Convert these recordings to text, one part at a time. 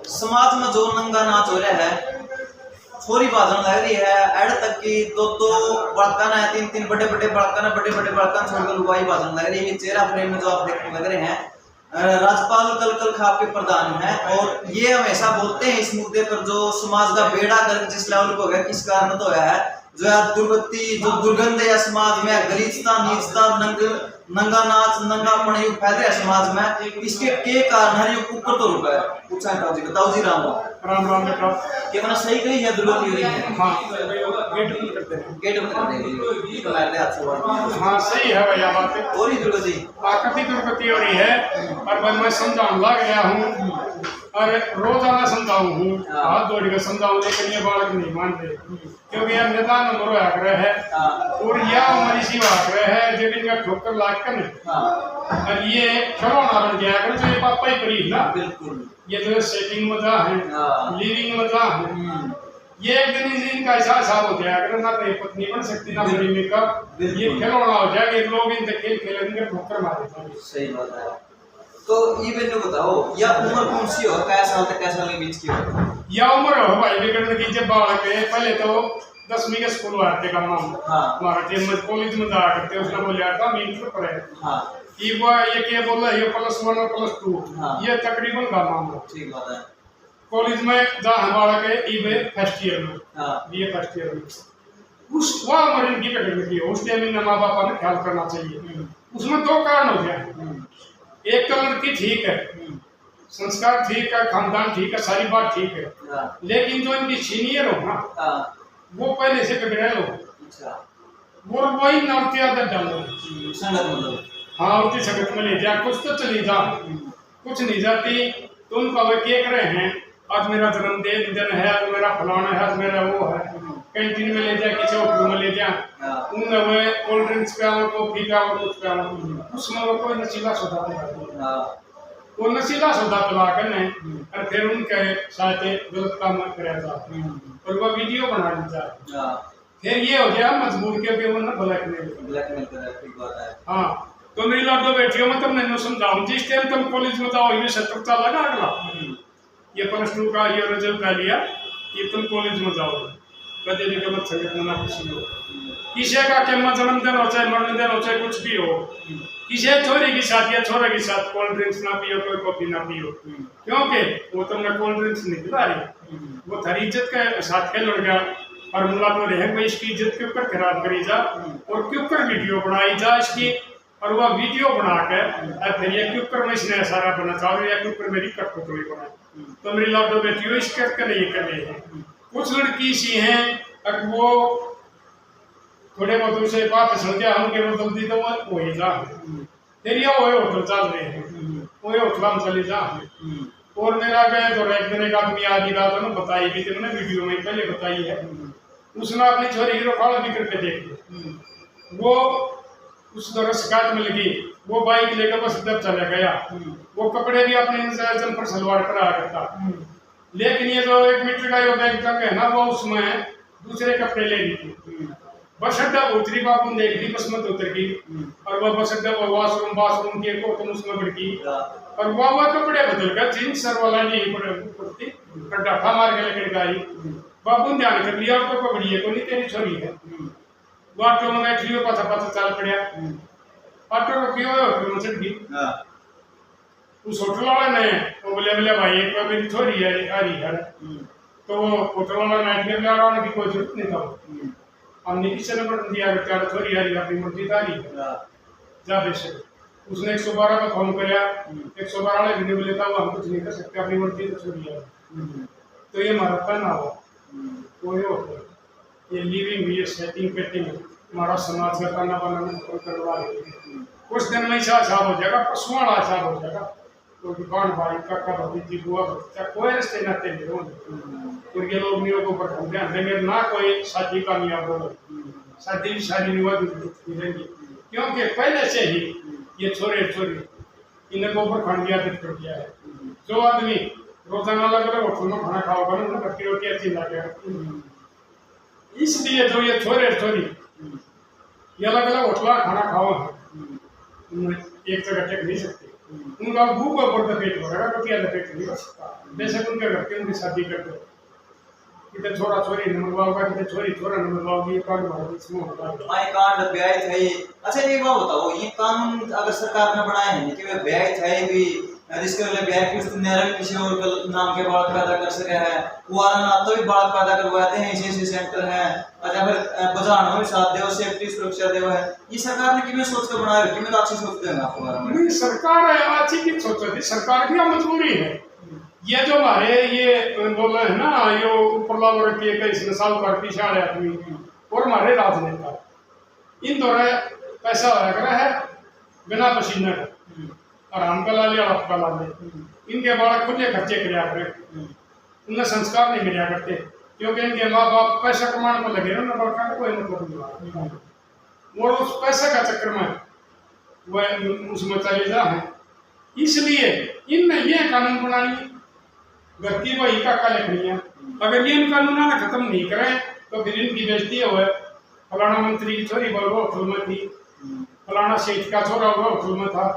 समाज में जो नंगा नाच हो रहा है, छोरी बाजन लग रही है एड तक की, दो बड़कन है, तीन बड़े बड़े बड़कन छोड़कर लुगाई बाजन लग रही है। ये चेहरा फ्रेम में जो आप देखने लग रहे हैं, राजपाल कल खाप के प्रधान हैं और ये हमेशा बोलते हैं इस मुद्दे पर, जो समाज का बेड़ा गर्क जिस लेवल को गया, किस कारण तो है जो है दुर्गति, जो दुर्गंध है समाज में, गलीचता, नीचता, नंगा नाच, नंगापन युग फैल रहा है समाज में, इसके के कारण है ये ऊपर तो रुका है। पूछा है जी, बताओ जी। राम राम बेटा, कितना सही कही है दुर्गति हो रही है। हाँ गेट बंद करते हैं, गेट बंद कर देंगे तो लग हाथ से। हाँ सही है भैया बात है। और ही दुर्गति आकृति दुर्गति हो रही है और मैं समझाने लग गया हूँ और रोजाना समझाऊँ हूँ, हाथ जोड़ के समझाऊँ, लेकिन ये बालक नहीं मानते क्योंकि यह निदान नंबर आग्रह है और यह हमारी सी आग्रह है जब इनका ठोकर लाग कर और ये खिलौना बन गया कर, तो ये पापा ही करीब ना। बिल्कुल ये जो सेटिंग मजा है, लिविंग मजा है, ये एक दिन इनका ऐसा हिसाब हो जाएगा अगर ना तो पत्नी बन सकती ना मेरी मेकअप, ये खिलौना हो जाएगा, लोग इन खेल खेलेंगे ठोकर मारेंगे। सही बात है। तो ये मैंने बताओ, यह उम्र कौन सी हो, कै साल तक कै साल के बीच की हो? यह उम्र हो भाई बिगड़ने की, जब बालक है पहले तो 10वीं के स्कूल आते का मामला, हमारा टीम में कॉलेज में जा करते उसने बोला था मैं इंटर पर है, ये क्या बोला ये +1 और +2, ये तकरीबन का मामला। ठीक बात है। कॉलेज में जा हमारा के ये फर्स्ट ईयर में, बीए फर्स्ट ईयर में उस वह उम्र इनकी बिगड़ने की उस टाइम इन माँ बाप ने ख्याल करना चाहिए। उसमें 2 कारण हो गए, एक तो लड़की ठीक है, संस्कार ठीक है, खानदान ठीक है, सारी बात ठीक है, लेकिन जो इनकी सीनियर हो ना वो पहले से बिगड़े हो, वो वही नौती आदत डालो संगत मतलब, हाँ उसी संगत में ले जा, कुछ तो चली जा, कुछ नहीं जाती तो उनका वो क्या कर रहे हैं, आज मेरा जन्मदिन है, आज मेरा फलाना है, आज मेरा वो है, कैंटीन में ले जा, किसी होटल में ले जा, उनमें वो कोल्ड ड्रिंक्स पे आओ, कॉफी पे आओ, कुछ पे आओ, उसमें वो कोई नशीला सौदा पिला, वो नशीला सौदा पिला कर और फिर उनके साथ गलत काम कराया और वह वीडियो बना ली जाए, फिर ये हो गया मजबूर क्योंकि वो ना ब्लैकमेल कर। हाँ तो मेरी लाडो बेटियों में तुम मैंने समझाऊं, जिस टाइम तुम कॉलेज में जाओ ये 70 लगा अगला, ये +2 का ये रिजल्ट आ लिया, ये तुम कॉलेज में जाओ कदे भी गलत संगत में ना किसी हो, किसी का क्या जन्मदिन हो चाहे मरणदिन हो चाहे कुछ भी हो, किसी छोरी के साथ या छोरे के साथ कोल्ड ड्रिंक्स ना पियो, कोई कॉफी ना पियो, क्योंकि वो तुमने कोल्ड ड्रिंक्स नहीं पिला रही, वो थारी इज्जत के साथ खेल गया, फॉर्मूला तो रहे भाई इसकी इज्जत के ऊपर खराब करी जा और के ऊपर वीडियो बनाई जा इसकी, और वह वीडियो बना कर फिर ये के ऊपर मैं इसने सारा बना चाहूँ या के ऊपर मेरी कठपुतली बनाई, तो मेरी लाडो बेटियों इस करके नहीं कर रही है। कुछ लड़की सी हैं अब वो थोड़े बहुत उसे बात समझा हम के बदल दी तो वो ही जा फिर ये वो होटल चल रहे हैं, वो होटल में चले जा और मेरा गए तो एक दिन एक आदमी आदि रात में बताई भी तुमने वीडियो में पहले बताई है, उसने अपनी छोरी की रोखाड़ा भी करके देख ली, वो उस तरह शिकायत में लगी, वो बाइक लेकर बस इधर चला गया, वो कपड़े भी अपने जंपर सलवार करा करता, लेकिन ये जो 1 मीटर का बैग तक है ना वो उसमें दूसरे कपड़े ले ली थी, बस अड्डा उतरी बाबू देख ली बस मत उतर गई और वह बस अड्डा बाथरूम के को तुम उसमें बढ़ गई और वह कपड़े बदल कर जींस सर वाला नहीं पड़ती डफा मार के लेकर गई, बाबू ने ध्यान कर लिया और तो बढ़िया को नहीं तेरी छोरी है, वो ऑटो में बैठ लियो पता चल पड़ा, ऑटो रोकियो होटल में चढ़ गई, उस होटल वाले ने वो बोले भाई एक बार मेरी छोरी है आ रही है, तो वो होटल वाला नाइट में आने की कोई जरूरत नहीं था, हमने किसी ने बटन दिया बेटा छोरी आ रही अपनी मर्जी आ रही जा बेशक, उसने 112 का फोन कराया, 112 वाले भी बोले था वो हम कुछ नहीं कर सकते अपनी मर्जी तो छोरी है, तो ये हमारा पहना हुआ कोई होटल ये लिविंग ये सेटिंग पेटिंग हमारा समाज का खाना बनाना करवा रही है, कुछ दिन में ऐसा हिसाब हो जाएगा, पशुओं वाला हिसाब हो जाएगा, तो दुकान भाई काका भतीजी बुआ भतीजा कोई रिश्ते नाते नहीं होंगे, और ये लोग नियो को पर ध्यान देंगे ना, कोई शादी का नहीं हो, शादी नहीं हुआ रहेंगी, क्योंकि पहले से ही ये छोरे इन्हें गोबर खाने की आदत कर दिया है, जो आदमी रोजाना अलग अलग होटल में खाना खाओगा ना उन्हें कच्ची रोटी अच्छी लगेगा, इसलिए जो ये छोरी ये अलग अलग होटल खाना खाओ एक जगह टेक नहीं सकते, उनका भूख और बढ़ता पेट भरेगा, रोटियां लपेट नहीं हो सकता। बेशक उनके घर के उनकी शादी कर दो, कितने छोरा छोरी न मंगवाओगा, कितने छोरी छोरा न मंगवाओगी, ये कांड भारत इसमें होता है। हाँ, ये कांड ब्याह थे। अच्छा एक बात बताओ, ये कानून अगर सरकार ने बनाए हैं कि वे ब्याह थे भी जिसके लिए ब्याह की स्थिति किसी और नाम के बालक पैदा कर सके है, वो ना तो भी बालक पैदा करवाते हैं, ऐसे सेंटर है। अच्छा फिर बजाना में साथ देव, सेफ्टी सुरक्षा देव है, ये सरकार ने किमें सोच कर बनाया, किमें अच्छी सोच देंगे आपको बारे में? नहीं, सरकार अच्छी की सोच रही, सरकार की मजबूरी है। ये जो हमारे ये बोल रहे हैं ना, ये उपरला वर्ग के कई साल कर पीछे आ रहे आदमी और हमारे राजनेता, इन दोनों पैसा होया करा है बिना पसीने का, आराम का लाले और आपका लाले, इनके बालक खुले खर्चे कराया करे, उन्हें संस्कार नहीं मिला करते, क्योंकि इनके माँ बाप पैसा कमाने में लगे ना, बड़का को कोई मतलब नहीं, और उस पैसे का चक्कर में वह उसमें चले जा है। इसलिए इनने ये कानून बनानी, घर की वही काका लिखनी है। अगर ये इन कानूनों ने खत्म नहीं करें तो फिर इनकी बेइज्जती हुए, फलाना मंत्री की छोरी होटल में थी, फलाना सेठ का छोरा होटल में था,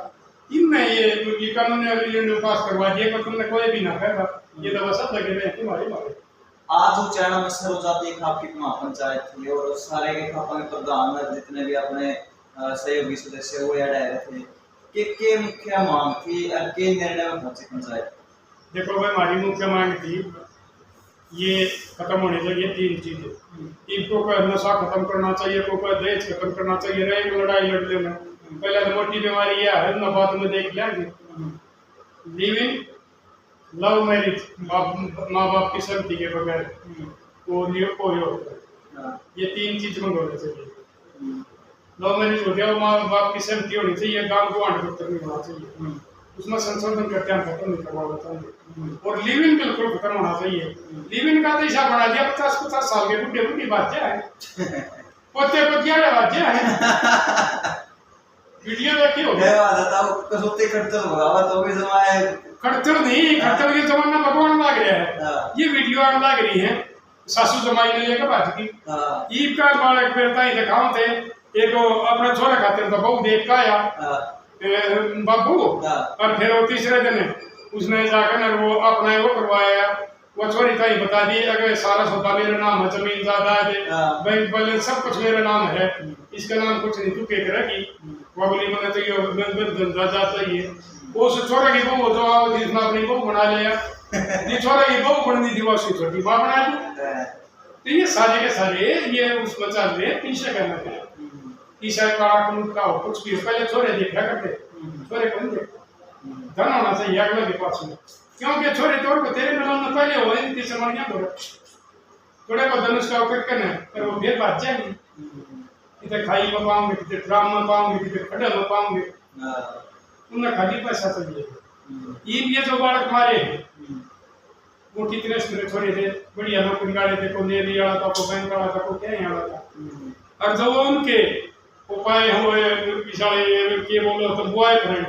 इनने ये कानून पास करवा दिए, पर तुमने कोई भी ना करेगा, ये दवा सब लगे रहे तुम्हारे बारे। आज उच्चारण में सर्वजातीय खाप की महापंचायत थी और सारे के खापा के प्रधान जितने भी अपने सहयोगी सदस्य वो ऐड आए थे के मुख्य मांग थी और के निर्णय में पहुंची पंचायत? देखो भाई, हमारी मुख्य मांग थी ये खत्म होनी चाहिए तीन चीजें। इनको का नशा खत्म करना चाहिए, को का दहेज खत्म करना चाहिए, रहेगी लड़ाई लड़ने में। पहले तो मोटी बीमारी यह है ना, बाद में देख लेंगे। लिविंग लव मैरिज, माँ बाप की सहमति के बगैर वो कोई होता है, ये तीन चीज में होना चाहिए। लव मैरिज हो गया, माँ बाप की सहमति होनी चाहिए, गाँव को 8 नहीं होना चाहिए, उसमें संशोधन करके हम खत्म नहीं करवाना चाहिए। और लिविंग बिल्कुल खत्म होना चाहिए। लिविंग का तो हिसाब बना दिया 50-50 साल के बुढ़े बुढ़ी बात है, पोते पोतिया बात है। वीडियो देखी हो कसौते खड़चड़ नहीं, खड़चड़ के जमाना भगवान लाग रहा है, ये वीडियो लाग रही है सासू जमाई ने लेकर बात की। ईद का बालक बेरता ही दिखाओ थे, एक अपना छोरा खाते तो बहु देख का आया बाबू, और फिर वो तीसरे दिन उसने जाकर वो अपना वो करवाया, वो छोरी का ही बता दी अगर सारा सौदा मेरा नाम है, जमीन जायदाद बैंक बैलेंस सब कुछ मेरा नाम है, इसका नाम कुछ नहीं, तू क्या करेगी, वो बोली मैंने तो ये धंधा जाता ही है। वो छोरा की बहू जो अपनी बहू बना लिया, ये छोरा की बहू बननी थी वो छोटी माँ बना दी। तो ये सारे के सारे ये उसमें चल रहे पीछे करना है, ईशा काला कानून का हो कुछ भी, पहले छोरे देखा करते, छोरे कौन देखते, धन होना चाहिए अगले के पास में, क्योंकि छोरे तौर पर तेरे मिलन में पहले हो इनकी समानियां बोले थोड़े को धनुष का करके ना, पर वो फिर बात जाएगी, कितने खाई में पाऊंगे, कितने ड्राम में पाऊंगे, कितने खड्डे में पाऊंगे, उन्हें खाली पैसा चाहिए। ये जो बालक मारे वो कितने छोरे थे, बढ़िया नौकरी वाले थे, को नेवी वाला था, को बैंक वाला था, को क्या वाला था, और जो उनके उपाय हुए के बोलो तो बॉयफ्रेंड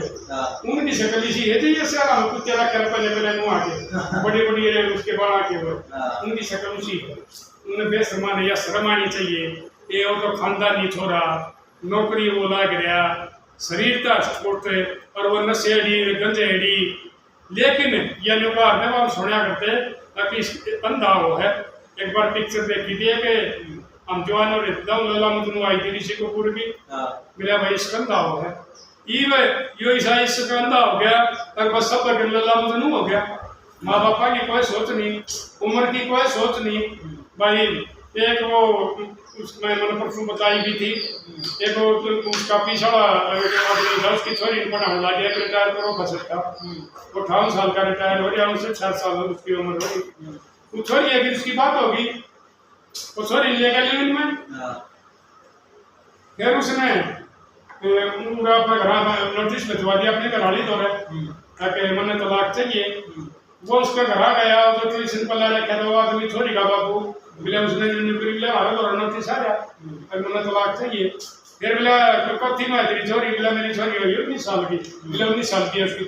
उनकी शक्ल इसी है, ये सारा हम कुछ तेरा कर पहले पहले मुँह आके बड़ी बड़ी उसके बड़ा के हुए उनकी शक्ल उसी है। उन्हें बेशर्मा या शर्म आनी चाहिए, ये वो तो खानदानी छोरा नौकरी वो लाग रहा, शरीर था स्पोर्ट और वो नशेड़ी गंजेड़ी, लेकिन ये निवार में हम सुना करते ताकि अंधा हो है। एक बार पिक्चर देखी थी कि हम जवान और लला मजनू आई थी ऋषि कपूर की, मेरा भाई इसका अंधा हो है, यो ईसाई इसका अंधा हो गया और बस सब लला मजनू हो गया, माँ बापा की कोई सोच नहीं, उम्र की कोई सोच नहीं भाई। एक वो उसमें मैंने परसों बताई भी थी, एक वो उसका पीछा उसकी छोरी पढ़ाने लगे, रिटायर करो बस का 58 साल का रिटायर हो गया, 59 साल उसकी उम्र हो गई, वो छोरी अगर उसकी बात होगी वो छोरी ले गया लिविंग में, फिर उसने अपने घर नोटिस भिजवा दिया अपने घरवाली तो ताकि मैंने तलाक चाहिए। वो उसका घर आ गया, जो ट्यूशन पर ला रखा था वो आदमी छोरी का बाबू बोले, उसने नोटिस आ गया मैंने तलाक चाहिए। फिर बोला कौथी में तेरी छोरी, बोला मेरी छोरी हुई 19 साल की, बोले 19 साल की उसकी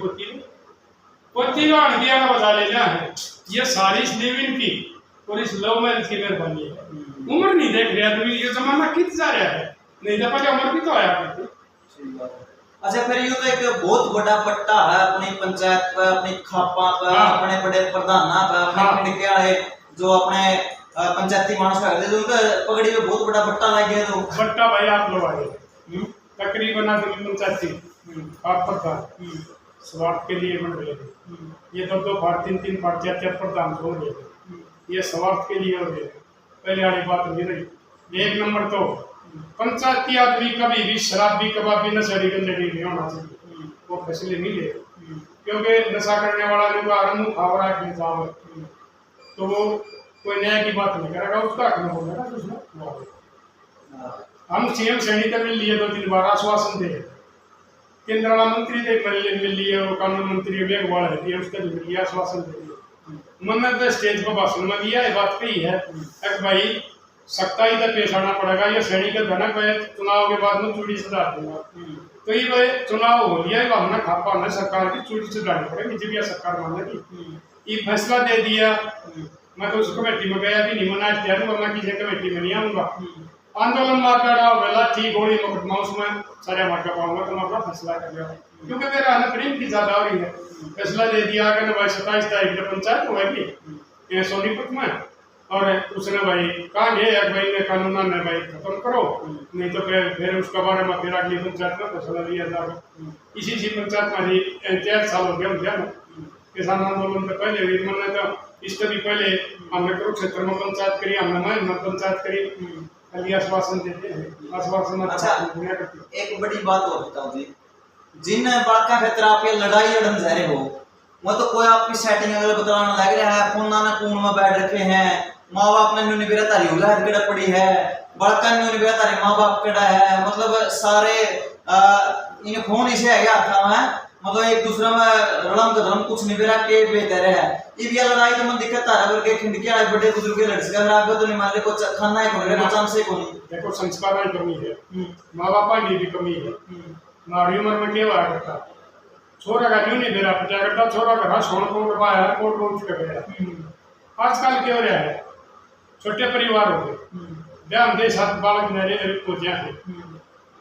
पोती का अणगिया का बता लेना है। ये सारी इस लिविंग की और इस लव मैरिज की मेहरबानी है। उम्र नहीं देख रहा आदमी, ये जमाना कित जा रहा है, नहीं तो पहले उम्र भी तो आया करती। अच्छा फिर यूं तो एक बहुत बड़ा पट्टा है अपनी पंचायत पर, अपनी खापा पर, हाँ। अपने बड़े प्रधाना पर, अपने हाँ। पिंड के वाले जो अपने पंचायती मानस करते जो उनका पगड़ी में बहुत बड़ा पट्टा लग गया तो बट्टा भाई आप लोग आए तकरीबन आदमी पंचायती आप प्रधान स्वार्थ के लिए बन रहे हैं। ये तो 2 फाड़ 3 फाड़ 4 प्रधान हो गए, ये स्वार्थ के लिए हो गए। पहले वाली बात नहीं रही। 1 नंबर तो पंचायती आदमी कभी भी शराबी कबाबी नशेड़ी गंजेड़ी नहीं होना चाहिए, वो फैसले नहीं ले, क्योंकि नशा करने वाला लोग आरंभ खावरा के हिसाब तो वो कोई न्याय की बात नहीं करेगा, उसका हक में बोलेगा उसने। हम सीएम सैनी का मिल लिए 2-3 बार आश्वासन दे, केंद्र वाला मंत्री दे मिल लिए, वो कानून मंत्री मेघवाल है उसका भी मिल लिया, आश्वासन दे दिया। मैंने तो स्टेज पर भाषण में दिया, ये बात कही है कि भाई सख्ताई का पेश आना पड़ेगा, ये सैनी का धनक है, चुनाव के बाद में चूड़ी सुधार दूंगा। तो ये भाई चुनाव हो लिया, हमने खापा हमने सरकार की चूड़ी सुधारनी पड़ेगी, जब यह सरकार मानेगी। ये फैसला दे दिया, मैं तो उस कमेटी में गया भी नहीं, मना इख्तियार मैं किसी कमेटी में नहीं आऊंगा। आंदोलन मार डाला बेला ठीक गोली मुकदमा उसमें सारे मार का पाऊंगा, तो मैं अपना फैसला कर लिया, क्योंकि मेरा है प्रेम की ज्यादा हो रही है। फैसला दे दिया कि भाई 27 तारीख को पंचायत होगी सोनीपत में, और उसने भाई कहा है भाई ने कानून ने भाई खत्म करो, नहीं तो फिर उसके बारे में फिर अगली पंचायत में फैसला लिया जाएगा। इसी पंचायत में 4 साल हो गया ना किसान आंदोलन से पहले भी, मैंने तो इससे भी पहले हमने कुरुक्षेत्र में पंचायत करी, हमने महल में पंचायत करी, खाली आश्वासन देते हैं, आश्वासन। अच्छा एक बड़ी बात और बताओ जी, जिन बात क्षेत्र आप ये लड़ाई लड़न जा रहे हो, वो तो कोई आपकी सेटिंग अगर बताना लग रहा है, फोन ना कून में बैठ रखे हैं, माँ बाप ने न्यूनी बेरा तारी उला कड़ा पड़ी है, बड़का न्यूनी बेरा तारी माँ बाप कड़ा है, मतलब सारे इन फोन इसे है हाथ में, मतलब एक दूसरे में रड़म गदरम कुछ नहीं बेरा के बेहतर है। ये भी लड़ाई तो मन दिक्कत आ रहा है, खिंड के बड़े बुजुर्ग लड़के अगर आगे तो नहीं मान ले को खाना है कोने को चांस है कोनी, देखो संस्कार की कमी है, माँ बाप की भी कमी है। हमारी उम्र में क्या हुआ करता, छोरा का न्यू नहीं बेरा पचा करता, छोरा का सोन कोट पाया कोट कोट चुका गया। आजकल क्या हो रहा है, छोटे परिवार हो गए, ब्याह दे साथ बालक मेरे को जाए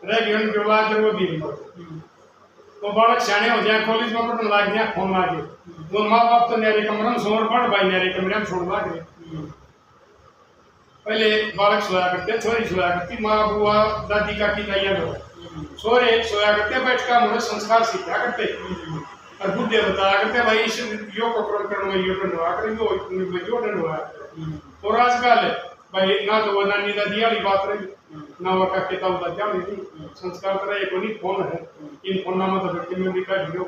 रह गए, उनके औलाद वो भी मर वो बालक सियाने हो जाए, कॉलेज में पढ़ने लग गया, फोन लागे, वो माँ बाप तो न्यारे कमरे में सोर पढ़ भाई न्यारे कमरे में छोड़ लागे। पहले बालक सोया करते, छोरी सोया करती, माँ बुआ दादी का की तैयार हो, छोरे सोया करते, बैठ कर मुझे संस्कार सीखा करते, और बुढ़े बताया करते भाई इस यो को करने में यो डंडवा कर यो डंडवा। और आजकल भाई ना तो वो नानी दादी वाली बात रही, ना वो का किताब दादा नहीं, संस्कार तरह एक नहीं फोन है, इन फोन में तो व्यक्ति में भी कर दियो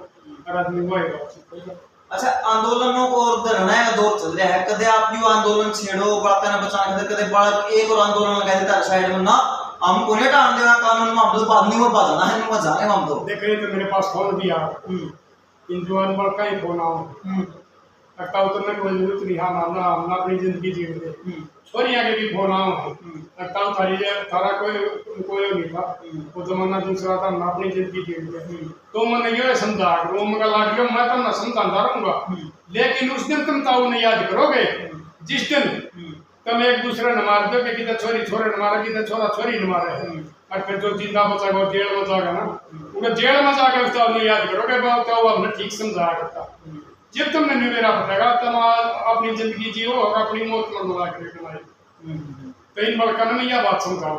और आदमी होएगा। अच्छा आंदोलनों को और धरना का दौर चल रहा है, कदे आप यू आंदोलन छेड़ो बालका ने बचाने कदे बालक एक और आंदोलन लगा देता साइड में ना, हमको नहीं टाल देगा कानून में, हम तो बाद नहीं वो बाजना है नहीं जाने हम तो देखिए। तो मेरे पास फोन भी आ इन जवान बालका ही फोन आओ लगता उतरने की जरूरत नहीं, हम अपनी जिंदगी जी रहे, छोरियां के भी फोन आओ लगता थारा कोई नहीं था, वो जमाना दूसरा था, हम अपनी जिंदगी जी रहे। तो मैंने ये समझा वो मगर लाग गया, मैं तुम समझाता रहूंगा, लेकिन उस दिन तुम ताऊ नहीं याद करोगे जिस दिन तुम एक दूसरे न मार दो कि छोरी छोरे न मारा, कि छोरा छोरी न मारे, और फिर जो जिंदा बचाएगा वो जेल में जाएगा ना, उनका जेल में जाकर उसका नहीं याद करोगे, वो हमने ठीक समझाया करता। जब तुमने निवेरा पड़ेगा तुम अपनी जिंदगी जियो और अपनी मौत में मिला कर कमाई। तो इन बड़का में यह बात समझाओ,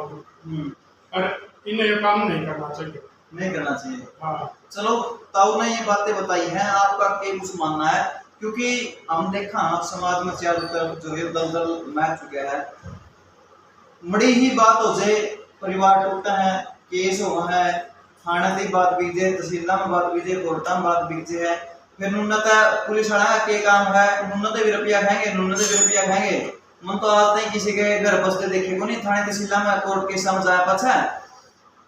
और इन्हें ये काम नहीं करना चाहिए, नहीं करना चाहिए। हाँ चलो ताऊ ने ये बातें बताई हैं, आपका क्या कुछ मानना है? क्योंकि हम देखा समाज में चारों तरफ जो है दलदल मैच चुका है, बड़ी ही बात हो जाए परिवार टूटा है, केस हुआ है, थाने की बात बीजे, तहसील में बात बीजे, कोर्टा में बात बीजे है, फिर नुन्नत पुलिस वाला के काम है, नुन्नत भी रुपया खाएंगे, नुन्नत भी रुपया खाएंगे। मन तो आज नहीं किसी के घर बसते देखे को नहीं, थाने तहसील में कोर्ट के समझाया पछा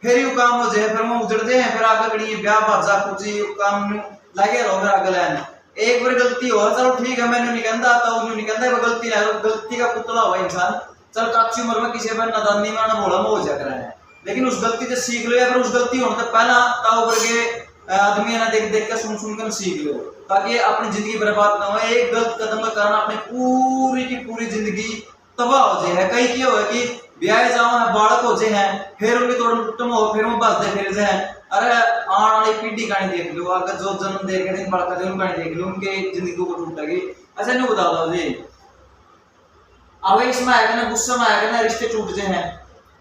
फिर यू काम हो जाए, फिर वो उजड़ते हैं, फिर आगे कड़ी ब्याह बाजा कुछ काम लगे रहो, फिर आगे लाइन एक बार गलती हो चलो ठीक है, मैंने नहीं कहता आता हूँ, नहीं कहता वो गलती ना, गलती का पुतला हुआ इंसान, चल काची उम्र में किसी पर नादानी में ना भोला में हो जा है, लेकिन उस गलती से सीख लो, या फिर उस गलती होने से पहला ताऊ करके आदमी ना देख देख कर सुन कर सीख लो, ताकि अपनी जिंदगी बर्बाद ना हो। एक गलत कदम का कारण अपनी पूरी की पूरी जिंदगी तबाह हो जाए है। कई क्या हो कि ब्याह जाओ है, बालक हो जाए हैं, फिर उनकी तोड़ टुटम हो, फिर वो बसते फिर जाए अरे आने वाली पीढ़ी का नहीं देख लो, अगर जो जन्म दे के दिन बड़का दिन का नहीं देख लो, उनके जिंदगी को टूटेगी। अच्छा नहीं बता दो जी, अब इसमें आएगा ना, गुस्से में आएगा ना, रिश्ते टूट जाए हैं,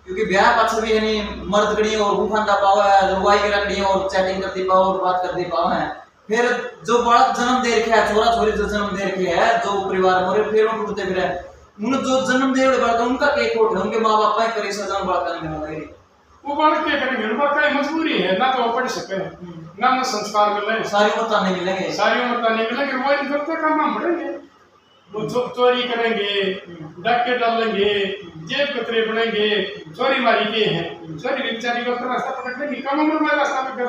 क्योंकि ब्याह पक्ष भी है नहीं, मर्द कड़ी और वो खाना पाओ है, लुगाई के रखड़ी और चैटिंग करती पाओ और बात करती पाओ है। फिर जो बालक जन्म दे रखे है, छोरा छोरी जो जन्म दे रखे है, जो परिवार मोरे फिर वो टूटते फिर है, उन जो जन्म दे रहे बालक उनका केक कोट है, उनके माँ बाप का करे सजा बालक ने मिला वो बालक क्या करेंगे, उनका क्या मजबूरी है, ना तो वो पढ़ सके, ना उन्हें संस्कार मिले, सारी उम्र ताने मिलेंगे, सारी उम्र ताने मिलेंगे, वो इन सब का काम हम पढ़ेंगे, वो चोरी करेंगे, डाके डालेंगे, जेब कतरे बनेंगे, चोरी मारी के हैं, चोरी भी बेचारी को रास्ता पकड़ लेंगी, कम उम्र में रास्ता पकड़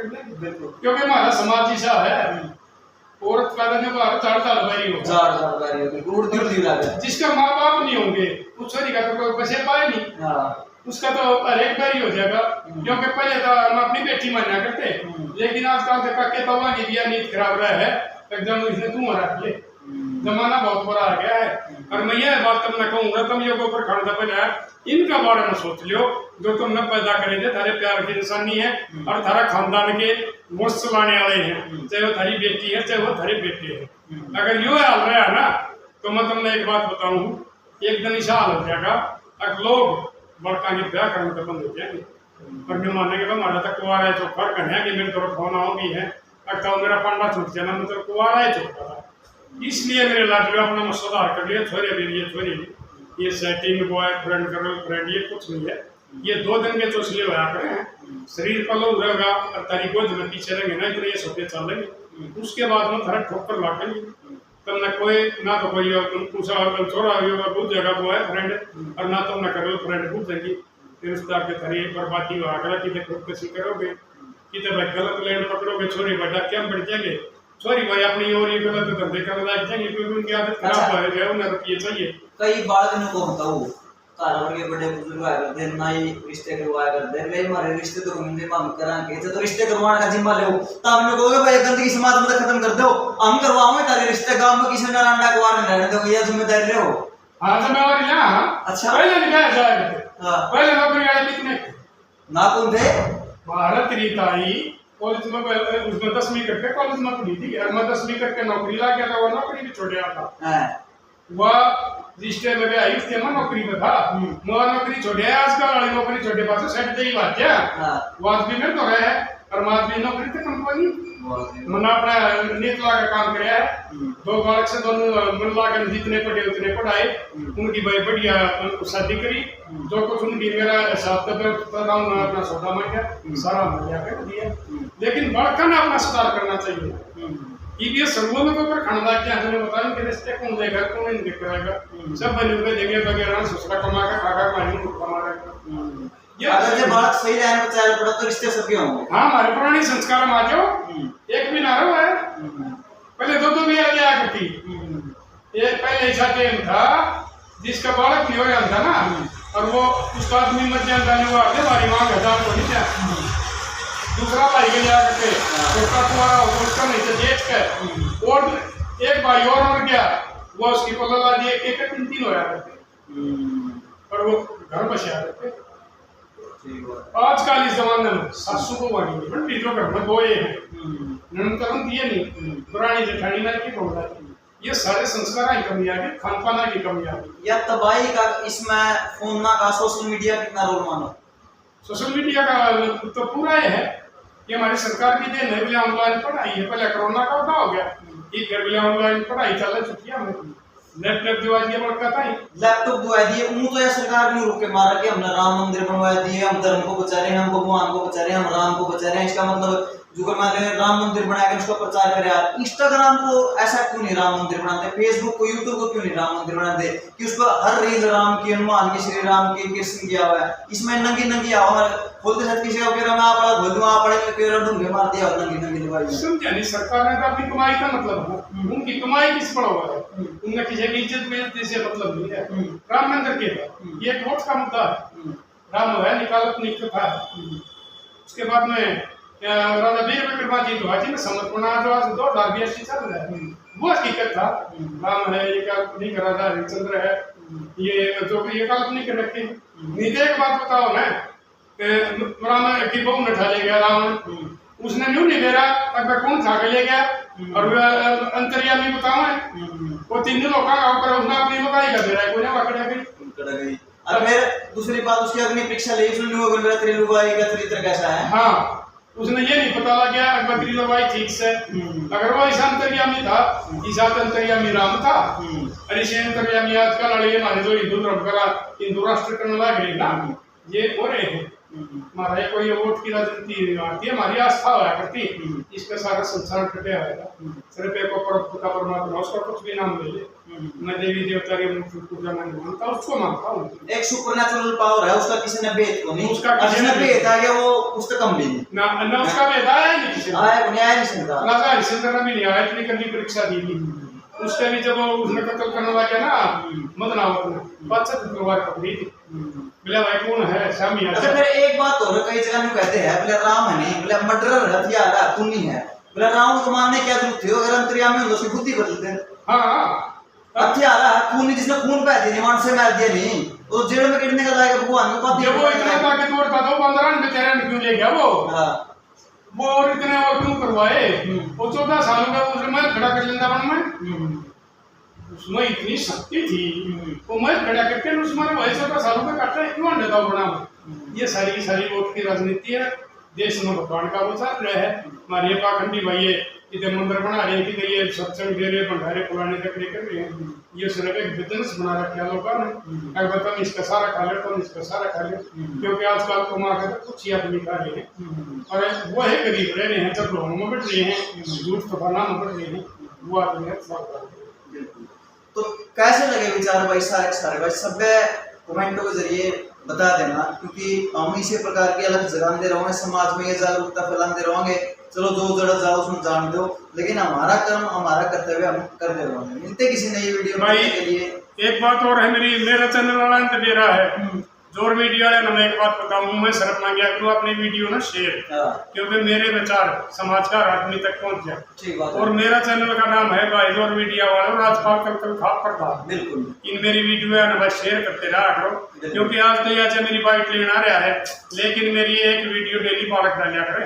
लेंगे, क्योंकि हमारा समाज ऐसा है, औरत का देने को चार बारी होगा, जिसका माँ बाप नहीं होंगे उस छोरी का तो कोई पैसे पाए नहीं, उसका तो हर एक बारी हो जाएगा, क्योंकि पहले तो हम अपनी बेटी माना करते, लेकिन आजकल देखा के तवा की बिया नीति खराब रहा है, एकदम इसने तुम रख ले, जमाना बहुत बुरा आ गया है। और मैं यह बात तुमने कहूंगा, तुम ये ऊपर खड़ा पहले इनका बारे में सोच लियो, जो तुमने पैदा करे थे, थारे प्यार की निशानी है और थारा खानदान के मुश्त चलाने वाले हैं, चाहे वो थारी बेटी है चाहे वो थारे बेटे है। अगर यो हाल रहा है ना, तो मैं तुमने एक बात बताऊं, एक दिन ऐसा हाल हो जाएगा, अगर लोग बड़का के ब्याह करने तो बंद हो जाएंगे, और मैं मानने के हमारा तक कुआरा है, तो फर्क है कि मेरे तरफ फोन आओ भी है, अगर मेरा पंडा छूट जाना, मैं तो कुआरा है छोटा था, इसलिए मेरे लाडले अपना सुधार कर लिया, छोरे ले लिए, छोरी ये सेटिंग बॉयफ्रेंड गर्लफ्रेंड ये कुछ नहीं है, ये 2 दिन के चोसले होया करें, शरीर पलो रहेगा और तारी गोद में पीछे रहेंगे ना, इतने ये सोते चलेंगे, उसके बाद में थोड़ा ठोकर लाटेंगे, तुमने कोई ना तो कोई छोरा पूछ जाएगा बॉयफ्रेंड, और ना तुमने गर्लफ्रेंड पूछेंगी, फिर उस तरह के थरी बर्बादी हुआ करा कि खुदकशी करोगे, कि गलत लेन पकड़ोगे, छोरी बड़ा क्या बढ़ जाएंगे, सॉरी भाई अपनी और ये गलत धंधे करने लग जाएंगे, क्योंकि उनकी आदत खराब हो गई है, उन्हें रुपये चाहिए। कई बार दिन को होता हूँ घर के बड़े बुजुर्ग आया करते हैं, ना ही रिश्ते करवाया करते हैं, भाई हमारे रिश्ते तो हम कराएंगे, तो रिश्ते करवाने का जिम्मा लो, तो हमने कहोगे भाई गंदगी समाज में खत्म कर दो, हम करवाओगे तारे रिश्ते, गांव में किसी ने अंडा कुआर नहीं रहने दो, ये जिम्मेदारी लो। हाँ जिम्मेवारी ना, अच्छा पहले निकाया जाएगा, पहले नौकरी वाले कितने ना कौन थे, भारत रीता ही कॉलेज में उसमें 10वीं करके कॉलेज में पढ़ी थी, और मैं 10वीं करके नौकरी ला गया था, वो नौकरी भी छोड़ गया था, वह रिश्ते में गया इसके मैं नौकरी में था, मैं नौकरी छोड़े, आजकल वाली नौकरी छोड़े पास सेट दे ही बात क्या, वाज भी मेरे तो रहे, और माज भी नौकरी तो कंपनी मैंने अपना नीत ला का काम किया है, 2 बालक से दोनों मिला कर जितने पढ़े उतने पढ़ाए, उनकी भाई बढ़िया शादी करी, जो कुछ उनकी मेरा हिसाब अपना सौदा मांग गया, सारा मुहैया कर दिया, लेकिन बड़का ना अपना सुधार करना चाहिए, ये सर्वों में ऊपर खंडा क्या हमें बताएं कि रिश्ते कौन देगा कौन नहीं देखेगा, सब बने हुए देंगे वगैरह ससुरा कमा का खागा पानी को कमा रहेगा, ये अगर ये बात सही रहने पर चाहे पड़ा तो रिश्ते सबके होंगे। हाँ हमारे पुरानी संस्कार में आ जाओ, एक भी ना रहो है, पहले 2 भी आ जाया करती, एक पहले ऐसा टाइम था जिसका बालक नहीं हो रहा था ना, और वो उस आदमी मत जाने हुआ हमारी माँ हजार को नहीं जाए, दूसरा भाई के लिया करके छोटा कुआरा हो उसका नहीं तो देख कर, और एक भाई और मर गया, वो उसकी पल्ला दिए, एक 3 होया करते, और वो घर बचा करते। आजकल इस जमाने में सासू को वाणी बड़ी जो घर में 2 हैं, ननकरन दिए नहीं, पुरानी जेठानी ना की बोल रहा, ये सारे संस्कार की कमी आ गई, खान पाना की कमी आ गई, या तबाही का इसमें फोन का सोशल मीडिया कितना रोल मानो, सोशल मीडिया का तो पूरा है, ये हमारी सरकार की देन है, ऑनलाइन पढ़ाई है, पहले कोरोना का होता हो गया, ये फिर ऑनलाइन पढ़ाई चल चुकी है, हमें लैपटॉप दिवा दिए बड़का था, लैपटॉप दिवा दिए, उन तो या सरकार ने रुक के मारा कि हमने राम मंदिर बनवा दिए, हम धर्म को बचा रहे हैं, हम भगवान को बचा रहे हैं, हम राम को बचा रहे हैं, इसका मतलब जो मान ले राम मंदिर बनाया उसका प्रचार करे यार, इंस्टाग्राम को ऐसा क्यों नहीं राम मंदिर बनाते, फेसबुक को यूट्यूब को क्यों नहीं राम मंदिर बनाते, कि उस पर हर रील राम की, हनुमान की, श्री राम की, कृष्ण किया हुआ है, इसमें नंगी आवाज बोलते साथ किसी का कह मैं आप बोल दूं आप पड़े के ढूंढे मार दिया नंगी दवाई, समझा नहीं, सरकार ने तो अपनी कमाई का मतलब है, उनकी कमाई किस पर हुआ है, उनने किसी की इज्जत बेइज्जती से मतलब नहीं है, राम मंदिर के ये वोट का मुद्दा है, राम है निकाल अपनी कथा, उसके बाद में राजा वीर विक्रम जी तो हाजी में समर्पणा जो आज 2082 चल रहा है, वो हकीकत था, राम है ये काल्पनिक राजा हरिश्चंद्र है, ये जो ये काल्पनिक रखे, नीति एक बात बताओ ना, रावण की बहू ने उठा ले गया रावण, उसने न्यू नहीं दे रहा अगर कौन खा के ले गया, और अंतर्यामी बताओ है वो तीन लोग का काम कर उसने अपनी लगाई का दे रहा है, कोई ना पकड़ा गई। और फिर दूसरी बात उसकी अग्नि परीक्षा ली, उसने न्यू अगर मेरा त्रिलुगाई का चरित्र कैसा है। हाँ, उसने ये नहीं पता लग गया अगर त्रिलुगाई ठीक से, अगर वो ऐसा अंतर्यामी था, ईसा अंतर्यामी राम था, और इसे अंतर्यामी आजकल अड़े हमारे जो हिंदू धर्म का हिंदू राष्ट्र करने लग रहे ना, ये हो रहे हैं हमारा कोई वोट की राजनीति आती है, हमारी आस्था होया करती, इसका सारा संसार कटे आएगा, सिर्फ एक का परमात्मा उसका कुछ भी नाम ले ले, मैं देवी देवता के पूजा नहीं मानता, उसको मानता हूँ। एक सुपरनैचुरल पावर है उसका, किसी ने भेद को नहीं, उसका किसी ने भेद आ गया वो उसका कम भी नहीं ना उसका भेद आया नहीं किसी ने, आया नहीं, आया नहीं सकता ना हरिश्चंद्र ने भी नहीं आया, इतनी करनी परीक्षा दी थी उसके भी, जब उसने कत्ल करने लगा ना मदनावत ने 5 तलवार पकड़ी थी, बोले भाई कौन है शामी। अच्छा फिर एक बात और कई जगह में कहते हैं बोले राम है नहीं, बोले मर्डरर हथियार है, खूनी है, बोले राम को मारने क्या जरूरत थी, अगर अंतर्यामी होता उसकी बुद्धि बदलते हैं। हाँ हथियार है खूनी, जिसने खून बहा दिया निवान से मार दिया नहीं, वो जेल में गिरने का लायक भगवान को पता वो इतना ताकतवर था तो 15 बेचारे क्यों ले गया वो और इतने और क्यों करवाए, वो 14 सालों का उसमें खड़ा कर लेता बन में, उसमें इतनी शक्ति थी वो मैं खड़ा करके उसमें वही 14 सालों का काटा क्यों देता बना। ये सारी की सारी वोट की राजनीति है, देश में भगवान का वो चल रहा है, हमारे पाखंडी भाई इधर मंदिर बना रहे हैं कि ये सत्संग दे रहे भंडारे पुराने तक कर रहे हैं, ये सिर्फ एक बिजनेस बना रखा है लोगों ने, अगर तुम इसका सारा खा ले तुम इसका सारा खा ले, क्योंकि आजकल कमा कर कुछ ही आदमी खा रहे हैं, और वो है गरीब रह रहे हैं, जब लोगों में बढ़ रहे हैं, झूठ फसाना में बढ़ रहे हैं, वो आदमी है। तो कैसे लगे विचार भाई सारे भाई सब कमेंटों के जरिए बता देना, क्योंकि हम इसी प्रकार की अलग जगाते रहोगे, समाज में ये जागरूकता फैलाते रहोगे, चलो जो जड़ा जाओ उसमें जान दो, लेकिन हमारा कर्म हमारा कर्तव्य हम करते रहोगे। मिलते किसी नई वीडियो में के लिए। एक बात और है, मेरा चैनल वाला दे रहा है जोर मीडिया वाले, मैं एक बात बताऊं, मैं शर्त मांग गया करूँ अपनी वीडियो ना शेयर, क्योंकि मेरे विचार समाज का आदमी तक पहुंच जाए। ठीक बात है। और मेरा चैनल का नाम है भाई जोर मीडिया वाले, राजपाल कल था प्रताप, बिल्कुल इन मेरी वीडियो है ना भाई शेयर करते रहा करो, क्योंकि आज तो यहाँ से मेरी बाइक लेना आ रहा है, लेकिन मेरी एक वीडियो डेली बालक डालिया करे,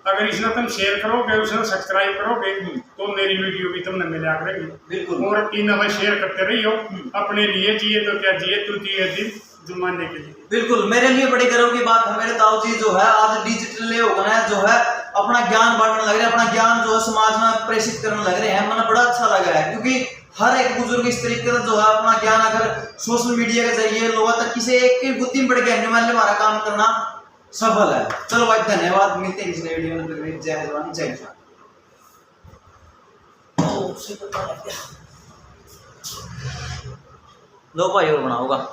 अगर इसने तुम शेयर करोगे उसने सब्सक्राइब करोगे तो मेरी वीडियो भी तुमने मिला करेगी, और इन भाई शेयर करते रहियो, अपने लिए जिए तो क्या जिए, तू जिए दिन जुमाने के लिए। बिल्कुल मेरे लिए बड़ी गर्व की बात है, मेरे ताऊ जी जो है आज डिजिटल युग में जो है अपना ज्ञान बांटने लग रहे हैं, अपना ज्ञान जो है समाज में प्रेषित करने लग रहे हैं, मुझे बड़ा अच्छा लगा है, क्योंकि हर एक बुजुर्ग इस तरीके से जो है अपना ज्ञान अगर सोशल मीडिया के जरिए लोगों तक किसी एक की बुद्धि में बढ़ गया हमारा काम करना सफल है। चलो भाई धन्यवाद, मिलते हैं किसी वीडियो में। जय जवान जय किसान। लो भाई और बनाऊंगा।